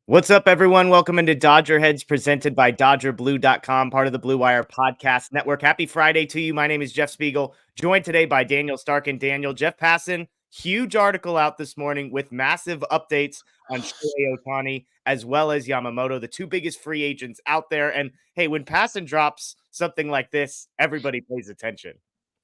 What's up, everyone? Welcome into DodgerHeads presented by DodgerBlue.com, part of the Blue Wire Podcast Network. Happy Friday to you. My name is Jeff Spiegel, joined today by Daniel Starkand. Daniel, Jeff Passan, huge article out this morning with massive updates on Shohei Ohtani as well as Yamamoto, the two biggest free agents out there. And hey, when Passan drops something like this, everybody pays attention.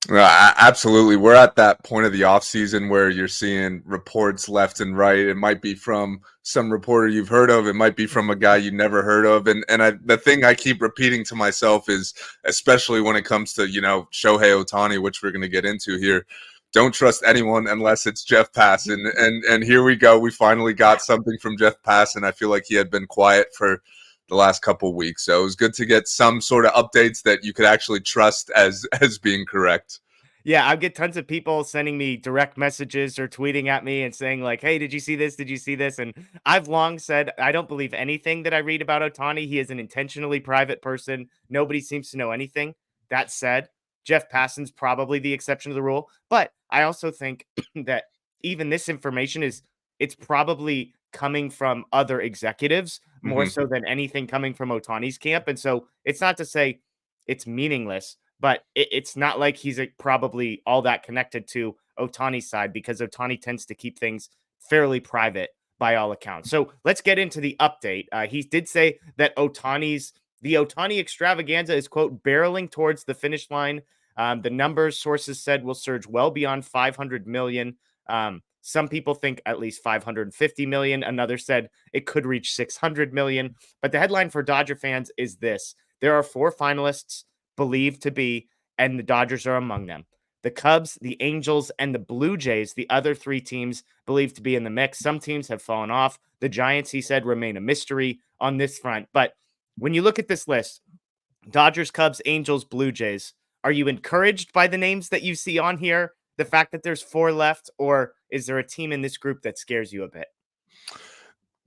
Absolutely. We're at that point of the offseason where you're seeing reports left and right. It might be from some reporter you've heard of. It might be from a guy you never heard of. The thing I keep repeating to myself is, especially when it comes to, Shohei Ohtani, which we're going to get into here, don't trust anyone unless it's Jeff Passan. And here we go. We finally got something from Jeff Passan. I feel like he had been quiet for the last couple of weeks. So it was good to get some sort of updates that you could actually trust as being correct. Yeah, I get tons of people sending me direct messages or tweeting at me and saying like, "Hey, did you see this? Did you see this?" And I've long said I don't believe anything that I read about Ohtani. He is an intentionally private person. Nobody seems to know anything. That said, Jeff Passan's probably the exception to the rule, but I also think that even this information it's probably coming from other executives more Mm-hmm. so than anything coming from Ohtani's camp. And so it's not to say it's meaningless, but it's not like he's probably all that connected to Ohtani's side because Ohtani tends to keep things fairly private by all accounts. So let's get into the update. He did say that the Ohtani extravaganza is, quote, barreling towards the finish line. The numbers sources said will surge well beyond 500 million. Some people think at least 550 million. Another said it could reach 600 million. But the headline for Dodger fans is this: there are four finalists believed to be, and the Dodgers are among them. The Cubs, the Angels, and the Blue Jays, the other three teams believed to be in the mix. Some teams have fallen off. The Giants, he said, remain a mystery on this front. But when you look at this list, Dodgers, Cubs, Angels, Blue Jays, are you encouraged by the names that you see on here? The fact that there's four left, or is there a team in this group that scares you a bit?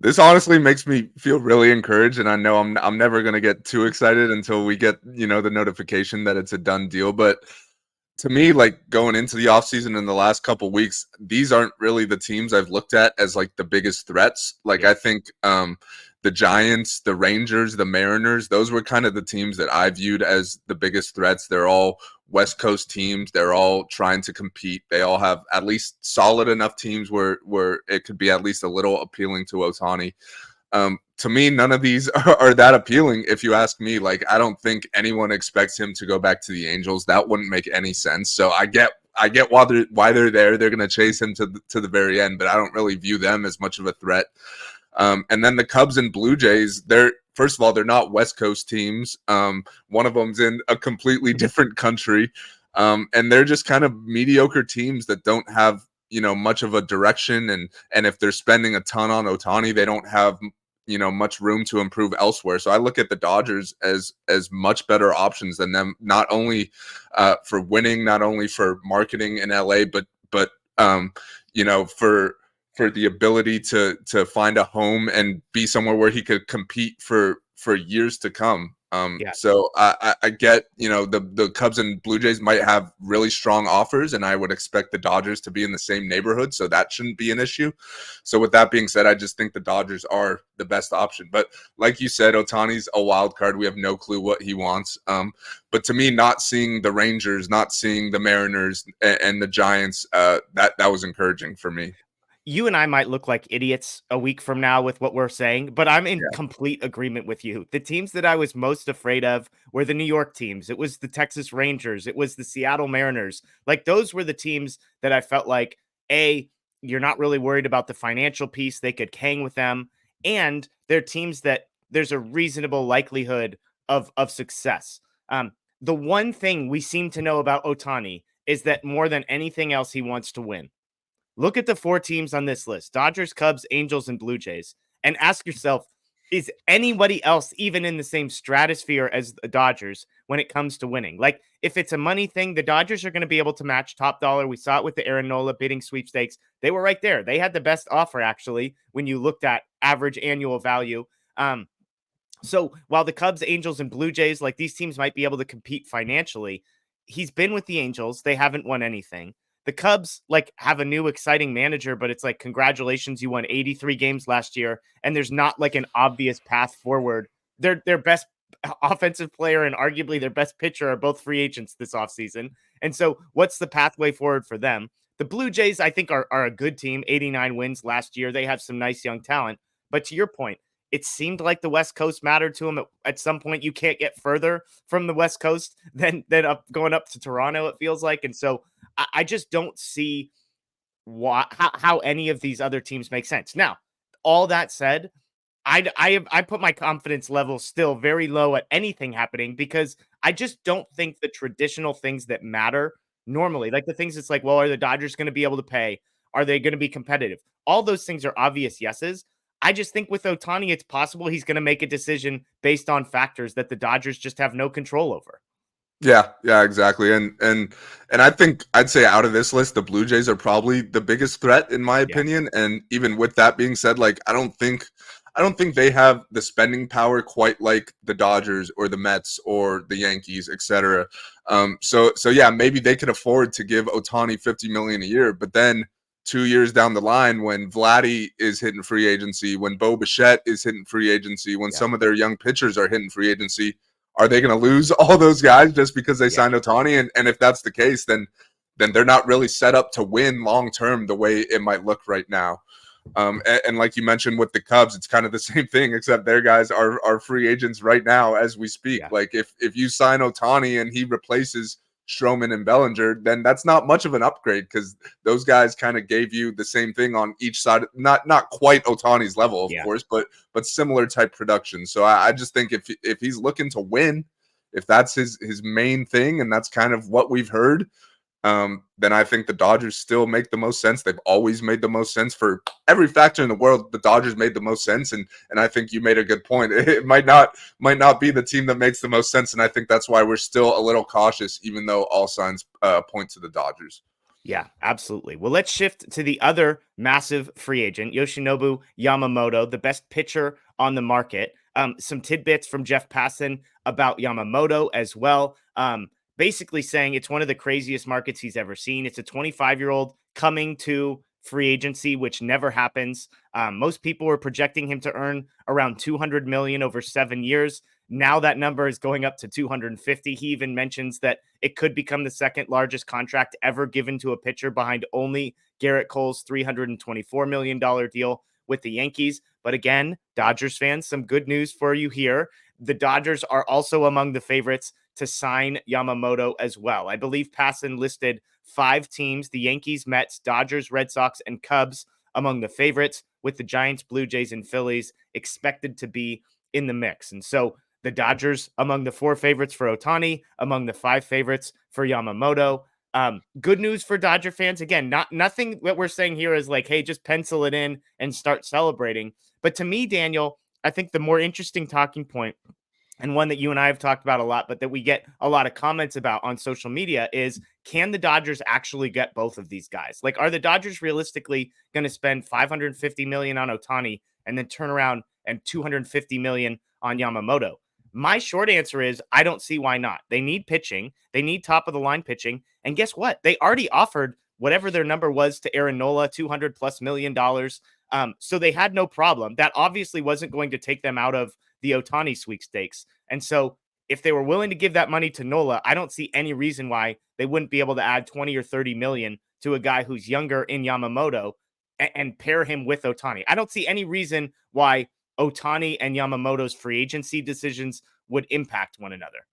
This honestly makes me feel really encouraged, and I know I'm never gonna get too excited until we get the notification that it's a done deal. But to me, like going into the offseason in the last couple weeks, these aren't really the teams I've looked at as like the biggest threats. Like Yeah. I think the Giants, the Rangers, the Mariners, those were kind of the teams that I viewed as the biggest threats. They're all West Coast teams. They're all trying to compete. They all have at least solid enough teams where it could be at least a little appealing to Ohtani. To me, none of these are that appealing. If you ask me, like I don't think anyone expects him to go back to the Angels. That wouldn't make any sense. So I get why they're there. They're going to chase him to the very end, but I don't really view them as much of a threat. And then the Cubs and Blue Jays, first of all, they're not West Coast teams. One of them's in a completely different country, and they're just kind of mediocre teams that don't have much of a direction. And if they're spending a ton on Ohtani, they don't have much room to improve elsewhere. So I look at the Dodgers as much better options than them, not only for winning, not only for marketing in LA, but for the ability to find a home and be somewhere where he could compete for years to come. Yeah. So I get, the Cubs and Blue Jays might have really strong offers, and I would expect the Dodgers to be in the same neighborhood, so that shouldn't be an issue. So with that being said, I just think the Dodgers are the best option. But like you said, Ohtani's a wild card. We have no clue what he wants. But to me, not seeing the Rangers, not seeing the Mariners and the Giants, that was encouraging for me. You and I might look like idiots a week from now with what we're saying, but I'm in Yeah. complete agreement with you. The teams that I was most afraid of were the New York teams. It was the Texas Rangers. It was the Seattle Mariners. Like those were the teams that I felt like, A, you're not really worried about the financial piece. They could hang with them. And they're teams that there's a reasonable likelihood of success. The one thing we seem to know about Ohtani is that more than anything else, he wants to win. Look at the four teams on this list: Dodgers, Cubs, Angels, and Blue Jays, and ask yourself, is anybody else even in the same stratosphere as the Dodgers when it comes to winning? Like, if it's a money thing, the Dodgers are going to be able to match top dollar. We saw it with the Aaron Nola bidding sweepstakes. They were right there. They had the best offer, actually, when you looked at average annual value. So while the Cubs, Angels, and Blue Jays, like these teams might be able to compete financially, he's been with the Angels. They haven't won anything. The Cubs like have a new exciting manager, but it's like, congratulations, you won 83 games last year, and there's not like an obvious path forward. Their best offensive player and arguably their best pitcher are both free agents this offseason. And so what's the pathway forward for them? The Blue Jays, I think, are a good team. 89 wins last year. They have some nice young talent. But to your point, it seemed like the West Coast mattered to them. At some point, you can't get further from the West Coast than going up to Toronto, it feels like. And so I just don't see how any of these other teams make sense. Now, all that said, I put my confidence level still very low at anything happening because I just don't think the traditional things that matter normally, like the things that's like, well, are the Dodgers going to be able to pay? Are they going to be competitive? All those things are obvious yeses. I just think with Ohtani, it's possible he's going to make a decision based on factors that the Dodgers just have no control over. Yeah, exactly. And I think I'd say out of this list, the Blue Jays are probably the biggest threat in my opinion. And even with that being said, like I don't think they have the spending power quite like the Dodgers or the Mets or the Yankees, etc. So yeah, maybe they could afford to give Ohtani $50 million a year, but then 2 years down the line, when Vladdy is hitting free agency, when Bo Bichette is hitting free agency, when some of their young pitchers are hitting free agency, are they going to lose all those guys just because they signed Ohtani? And if that's the case, then they're not really set up to win long term the way it might look right now. And like you mentioned with the Cubs, it's kind of the same thing, except their guys are free agents right now as we speak. Like if you sign Ohtani and he replaces Stroman and Bellinger, then that's not much of an upgrade because those guys kind of gave you the same thing on each side. Not quite Ohtani's level, of course, but similar type production. So I just think if he's looking to win, if that's his main thing, and that's kind of what we've heard, then I think the Dodgers still make the most sense. They've always made the most sense for every factor in the world. The Dodgers made the most sense, and I think you made a good point. It might not be the team that makes the most sense, and I think that's why we're still a little cautious, even though all signs point to the Dodgers. Yeah, absolutely. Well, let's shift to the other massive free agent, Yoshinobu Yamamoto, the best pitcher on the market. Some tidbits from Jeff Passan about Yamamoto as well. Basically saying it's one of the craziest markets he's ever seen. It's a 25-year-old coming to free agency, which never happens. Most people were projecting him to earn around $200 million over 7 years. Now that number is going up to 250. He even mentions that it could become the second largest contract ever given to a pitcher behind only Garrett Cole's $324 million deal with the Yankees. But again, Dodgers fans, some good news for you here. The Dodgers are also among the favorites to sign Yamamoto as well. I believe Passan listed 5 teams, the Yankees, Mets, Dodgers, Red Sox, and Cubs among the favorites, with the Giants, Blue Jays, and Phillies expected to be in the mix. And so the Dodgers among the 4 favorites for Ohtani, among the 5 favorites for Yamamoto. Good news for Dodger fans. Again, nothing that we're saying here is like, hey, just pencil it in and start celebrating. But to me, Daniel, I think the more interesting talking point, and one that you and I have talked about a lot, but that we get a lot of comments about on social media, is can the Dodgers actually get both of these guys? Like, are the Dodgers realistically going to spend $550 million on Ohtani and then turn around and $250 million on Yamamoto? My short answer is I don't see why not. They need pitching. They need top of the line pitching. And guess what? They already offered whatever their number was to Aaron Nola, $200+ million. So they had no problem. That obviously wasn't going to take them out of the Ohtani sweepstakes. And so if they were willing to give that money to Nola, I don't see any reason why they wouldn't be able to add 20 or 30 million to a guy who's younger in Yamamoto and pair him with Ohtani. I don't see any reason why Ohtani and Yamamoto's free agency decisions would impact one another.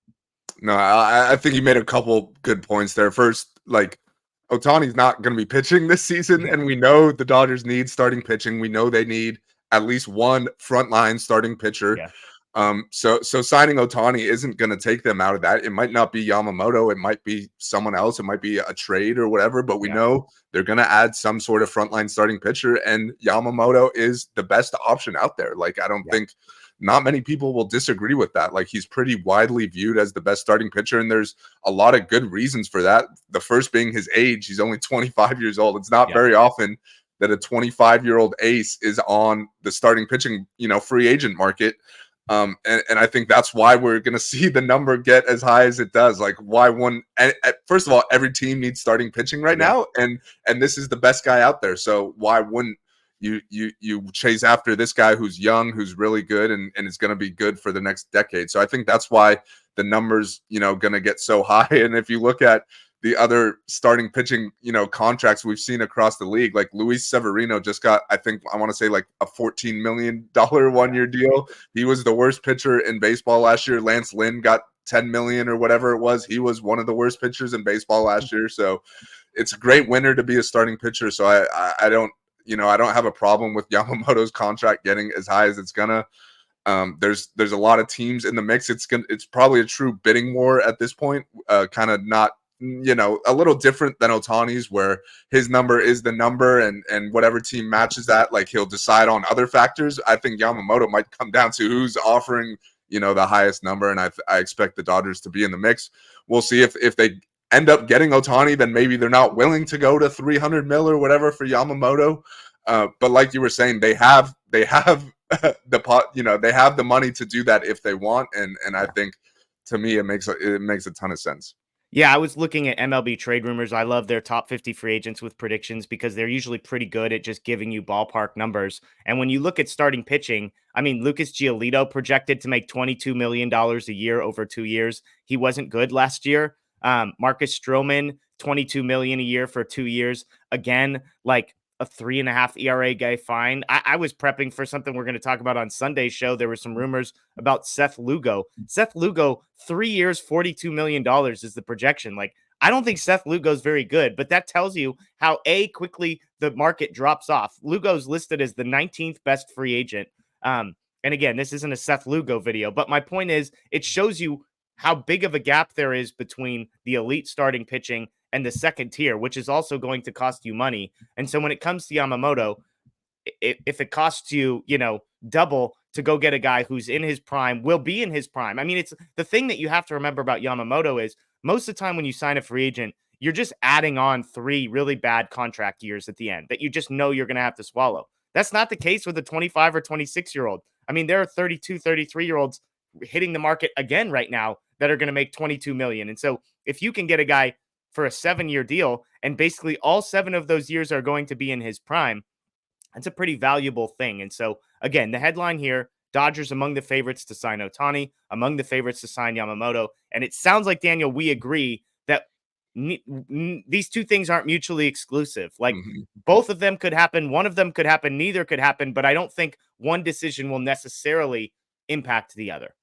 No, I think you made a couple good points there. First, like, Ohtani's not going to be pitching this season, and we know the Dodgers need starting pitching. We know they need at least one frontline starting pitcher. So signing Ohtani isn't going to take them out of that. It might not be Yamamoto. It might be someone else. It might be a trade or whatever, but we know they're going to add some sort of frontline starting pitcher, and Yamamoto is the best option out there. Like, I don't think not many people will disagree with that. Like, he's pretty widely viewed as the best starting pitcher, and there's a lot of good reasons for that. The first being his age. He's only 25 years old. It's not very often that a 25-year-old ace is on the starting pitching, free agent market. And I think that's why we're going to see the number get as high as it does. Like, why wouldn't? And first of all, every team needs starting pitching right now, and this is the best guy out there. So why wouldn't you chase after this guy who's young, who's really good, and is going to be good for the next decade? So I think that's why the numbers, going to get so high. And if you look at the other starting pitching, contracts we've seen across the league, like Luis Severino just got, I want to say like a $14 million 1-year deal. He was the worst pitcher in baseball last year. Lance Lynn got 10 million or whatever it was. He was one of the worst pitchers in baseball last year. So it's a great winner to be a starting pitcher. So I don't, I don't have a problem with Yamamoto's contract getting as high as it's gonna. There's a lot of teams in the mix. It's probably a true bidding war at this point. Kind of not, a little different than Ohtani's, where his number is the number, and whatever team matches that, like, he'll decide on other factors. I think Yamamoto might come down to who's offering, the highest number, and I expect the Dodgers to be in the mix. We'll see if they end up getting Ohtani, then maybe they're not willing to go to 300 mil or whatever for Yamamoto. But like you were saying, they have they have the money to do that if they want, and I think, to me, it makes a ton of sense. Yeah, I was looking at MLB trade rumors. I love their top 50 free agents with predictions because they're usually pretty good at just giving you ballpark numbers. And when you look at starting pitching, I mean, Lucas Giolito projected to make $22 million a year over 2 years. He wasn't good last year. Marcus Stroman, $22 million a year for 2 years. Again, like a 3.5 ERA guy, fine. I was prepping for something we're going to talk about on Sunday's show. There were some rumors about Seth Lugo. Seth Lugo, 3 years, $42 million is the projection. Like, I don't think Seth Lugo's very good, but that tells you how quickly the market drops off. Lugo's listed as the 19th best free agent. And again, this isn't a Seth Lugo video, but my point is, it shows you how big of a gap there is between the elite starting pitching and the second tier, which is also going to cost you money. And so when it comes to Yamamoto, if it costs you, double to go get a guy who's in his prime, will be in his prime. I mean, it's the thing that you have to remember about Yamamoto is most of the time when you sign a free agent, you're just adding on 3 really bad contract years at the end that you just know you're going to have to swallow. That's not the case with a 25 or 26-year-old. I mean, there are 32, 33-year-olds hitting the market again right now that are going to make 22 million. And so if you can get a guy for a 7-year deal, and basically all 7 of those years are going to be in his prime, that's a pretty valuable thing. And so, again, the headline here, Dodgers among the favorites to sign Ohtani, among the favorites to sign Yamamoto. And it sounds like, Daniel, we agree that these two things aren't mutually exclusive. Like, both of them could happen. One of them could happen. Neither could happen. But I don't think one decision will necessarily impact the other.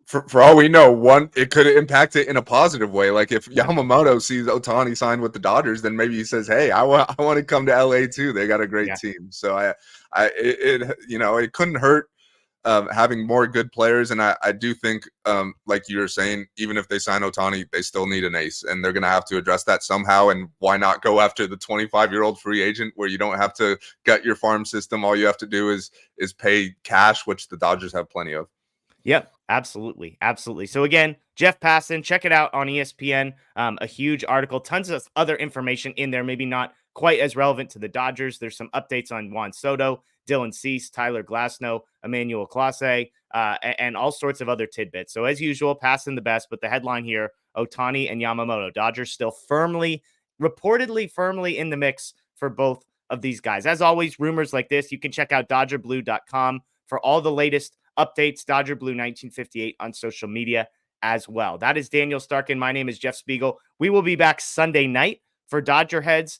For all we know, it could impact it in a positive way. Like, if Yamamoto sees Ohtani sign with the Dodgers, then maybe he says, "Hey, I want to come to LA too. They got a great team." So it couldn't hurt having more good players. And I do think, like you were saying, even if they sign Ohtani, they still need an ace, and they're going to have to address that somehow. And why not go after the 25-year-old free agent where you don't have to gut your farm system? All you have to do is pay cash, which the Dodgers have plenty of. Yep, absolutely. Absolutely. So again, Jeff Passan, check it out on ESPN. A huge article, tons of other information in there, maybe not quite as relevant to the Dodgers. There's some updates on Juan Soto, Dylan Cease, Tyler Glasnow, Emmanuel Clase, and all sorts of other tidbits. So as usual, Passan the best, but the headline here, Ohtani and Yamamoto. Dodgers still reportedly firmly in the mix for both of these guys. As always, rumors like this, you can check out DodgerBlue.com for all the latest updates. Dodger Blue 1958 on social media as well. That is Daniel Starkand. My name is Jeff Spiegel. We will be back Sunday night for Dodger Heads.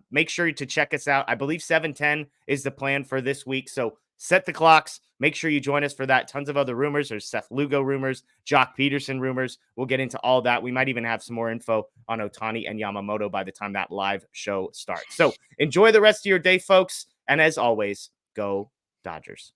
Make sure to check us out. I believe 7:10 is the plan for this week. So set the clocks. Make sure you join us for that. Tons of other rumors. There's Seth Lugo rumors, Jock Peterson rumors. We'll get into all that. We might even have some more info on Ohtani and Yamamoto by the time that live show starts. So enjoy the rest of your day, folks. And as always, go Dodgers.